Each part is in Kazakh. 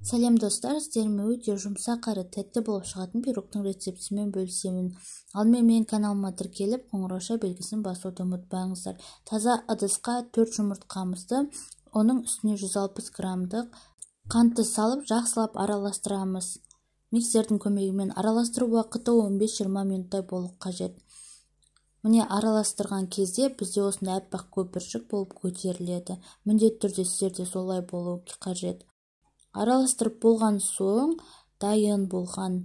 Сәлем достар, сіздермен өте жұмсақ әрі тәтті болып шығатын пирогтың рецептісімен бөлісемін. Алдымен менің каналыма тіркеліп, қоңырауша белгісін басуды ұмытпаңыздар. Таза ыдысқа 4 жұмыртқамызды, оның үстіне 160 граммдық қантты салып, жақсылап араластырамыз. Миксердің көмегімен араластыру уақыты 15-20 минуттай болу қажет. Міне араластырған кезде бізде осындай аппақ көпіршік болып көтеріледі. Міндетті түрде сіздерде солай болу қажет. Араластырып болған соң, дайын болған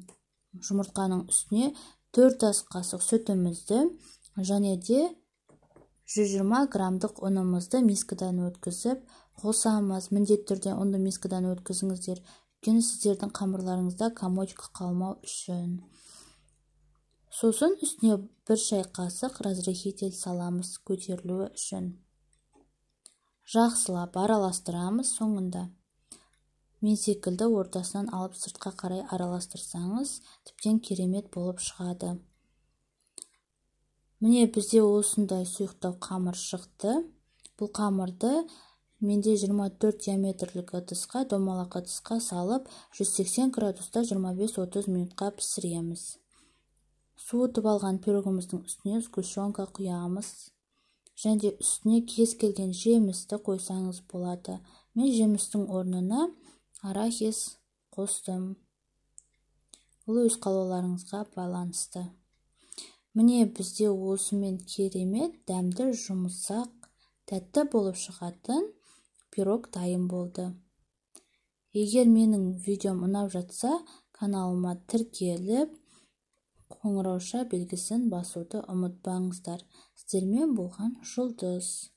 жұмыртқаның үстіне 4 ас қасық сүтімізді және де 120 граммдық ұнымызды мискадан өткізіп қосамыз. Міндетті түрде ұнды мискадан өткізіңіздер, өйткені сіздердің қамырларыңызда комочка қалмау үшін. Сосын үстіне 1 шай қасық разрыхитель саламыз көтерілуі үшін. Жақсылап араластырамыз. Соңында мен секілді ортасынан алып сыртқа қарай араластырсаңыз, тіптен керемет болып шығады. Міне бізде осындай сұйықтау қамыр шықты. Бұл қамырды менде 24 диаметрлік ыдысқа, домалақ ыдысқа салып, 180 градуста 25-30 минутқа пісіреміз. Суытып алған пирогымыздың үстіне сгущенка құямыз. Және де үстіне кез келген жемісті қойсаңыз болады. Мен жемістің орнына арахис қостым. Ол өз қалауларыңызға байланысты. Міне бізде осымен керемет, дәмді, жұмсақ, тәтті болып шығатын пирог дайын болды. Егер менің видеом ұнап жатса, каналыма тіркеліп, қоңырауша белгісін басуды ұмытпаңыздар. Сіздермен болған Жұлдыз.